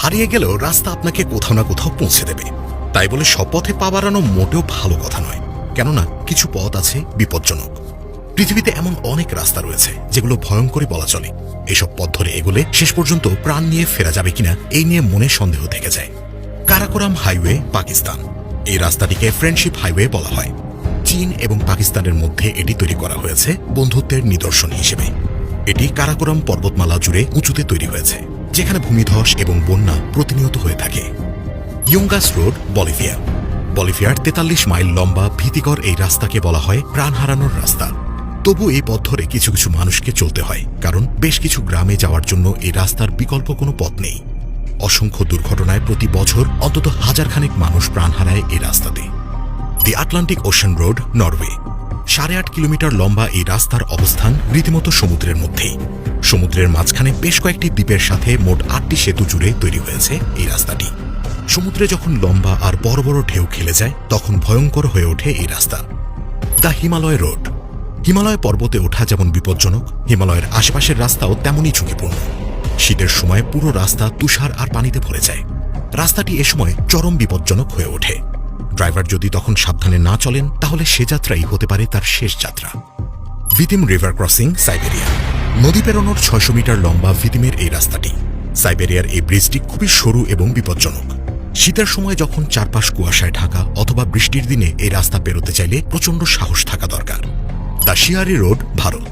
হারিয়ে গেলেও রাস্তা আপনাকে কোথাও না কোথাও পৌঁছে দেবে। তাই বলে সব পথে পা বাড়ানো মোটেও ভালো কথা নয়, কেননা কিছু পথ আছে বিপজ্জনক। পৃথিবীতে এমন অনেক রাস্তা রয়েছে যেগুলো ভয়ঙ্করই বলা চলে। এসব পথ ধরে এগোলে শেষ পর্যন্ত প্রাণ নিয়ে ফেরা যাবে কিনা এই নিয়ে মনে সন্দেহ থেকে যায়। কারাকোরাম হাইওয়ে, পাকিস্তান। এই রাস্তাটিকে ফ্রেন্ডশিপ হাইওয়ে বলা হয়। চীন এবং পাকিস্তানের মধ্যে এটি তৈরি করা হয়েছে বন্ধুত্বের নিদর্শন হিসেবে। এটি কারাকোরাম পর্বতমালা জুড়ে উঁচুতে তৈরি হয়েছে, যেখানে ভূমিধস এবং বন্যা প্রতিনিয়ত হয়ে থাকে। ইয়ুঙ্গাস রোড, বলিভিয়া। বলিভিয়ার 43 মাইল লম্বা ভীতিকর এই রাস্তাকে বলা হয় প্রাণ হারানোর রাস্তা। তবু এই পথ ধরে কিছু কিছু মানুষকে চলতে হয়, কারণ বেশ কিছু গ্রামে যাওয়ার জন্য এই রাস্তার বিকল্প কোনো পথ নেই। অসংখ্য দুর্ঘটনায় প্রতি বছর অন্তত হাজারখানেক মানুষ প্রাণ হারায় এই রাস্তাতে। দি Atlantic ocean road, Norway. 8.5 kilometre লম্বা এই রাস্তার অবস্থান রীতিমতো সমুদ্রের মধ্যেই। সমুদ্রের মাঝখানে বেশ কয়েকটি দ্বীপের সাথে মোট 8টি সেতু জুড়ে তৈরি হয়েছে এই রাস্তাটি। সমুদ্রে যখন লম্বা আর বড় বড় ঢেউ খেলে যায়, তখন ভয়ঙ্কর হয়ে ওঠে এই রাস্তা। The Himalaya road. হিমালয় পর্বতে ওঠা যেমন বিপজ্জনক, হিমালয়ের আশেপাশের রাস্তাও তেমনই ঝুঁকিপূর্ণ। শীতের সময় পুরো রাস্তা তুষার আর পানিতে ভরে যায়। রাস্তাটি এ সময় চরম বিপজ্জনক হয়ে ওঠে। ড্রাইভার যদি তখন সাবধানে না চলেন, তাহলে সে যাত্রাই হতে পারে তার শেষ যাত্রা। ভিতিম রিভার ক্রসিং, সাইবেরিয়া। নদী পেরোনোর 600 মিটার লম্বা ভিতিমের এই রাস্তাটি। সাইবেরিয়ার এই ব্রিজটি খুবই সরু এবং বিপজ্জনক। শীতের সময় যখন চারপাশ কুয়াশায় ঢাকা অথবা বৃষ্টির দিনে এই রাস্তা পেরোতে চাইলে প্রচণ্ড সাহস থাকা দরকার। The Shiyari road, Bharat.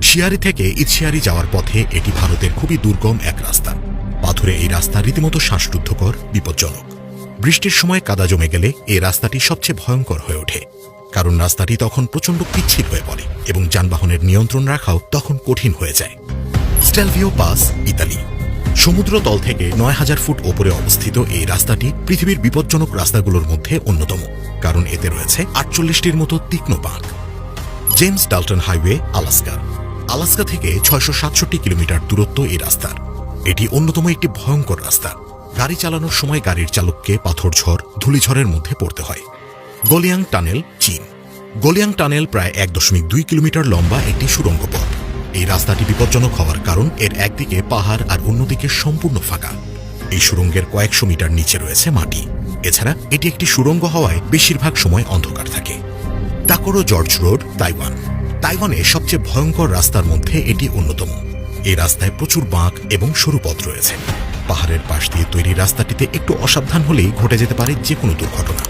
শিয়ারি থেকে ইতশিয়ারি যাওয়ার পথে এটি ভারতের খুবই দুর্গম এক রাস্তা। পাথুরে এই রাস্তা রীতিমতো শ্বাসরুদ্ধকর, বিপজ্জনক। বৃষ্টির সময় কাদা জমে গেলে এই রাস্তাটি সবচেয়ে ভয়ঙ্কর হয়ে ওঠে, কারণ রাস্তাটি তখন প্রচণ্ড পিচ্ছিল হয়ে পড়ে এবং যানবাহনের নিয়ন্ত্রণ রাখাও তখন কঠিন হয়ে যায়। স্টেলভিও পাস, ইতালি। সমুদ্রতল থেকে 9000 ফুট ওপরে অবস্থিত এই রাস্তাটি পৃথিবীর বিপজ্জনক রাস্তাগুলোর মধ্যে অন্যতম, কারণ এতে রয়েছে 48টির মতো তীক্ষ্ণ বাঁক। James Dalton highway, Alaska. Alaska থেকে 667 কিলোমিটার দূরত্ব এই রাস্তার। এটি অন্যতম একটি ভয়ঙ্কর রাস্তা। গাড়ি চালানোর সময় গাড়ির চালককে পাথরঝড়, ধূলিঝড়ের মধ্যে পড়তে হয়। গোলিয়াং টানেল, চীন। গোলিয়াং টানেল প্রায় 1.2 কিলোমিটার লম্বা একটি সুড়ঙ্গ পথ। এই রাস্তাটি বিপজ্জনক হওয়ার কারণ এর একদিকে পাহাড় আর অন্যদিকে সম্পূর্ণ ফাঁকা। এই সুড়ঙ্গের কয়েকশো মিটার নিচে রয়েছে মাটি। এছাড়া এটি একটি সুড়ঙ্গ হওয়ায় বেশিরভাগ সময় অন্ধকার থাকে। টাকোরো জর্জ রোড, তাইওয়ান। তাইওয়ানে সবচেয়ে ভয়ঙ্কর রাস্তার মধ্যে এটি অন্যতম। এই রাস্তায় প্রচুর বাঁক এবং সরু পথ রয়েছে। পাহাড়ের পাশ দিয়ে তৈরি রাস্তাটিতে একটু অসাবধান হলেই ঘটে যেতে পারে যে কোনো দুর্ঘটনা।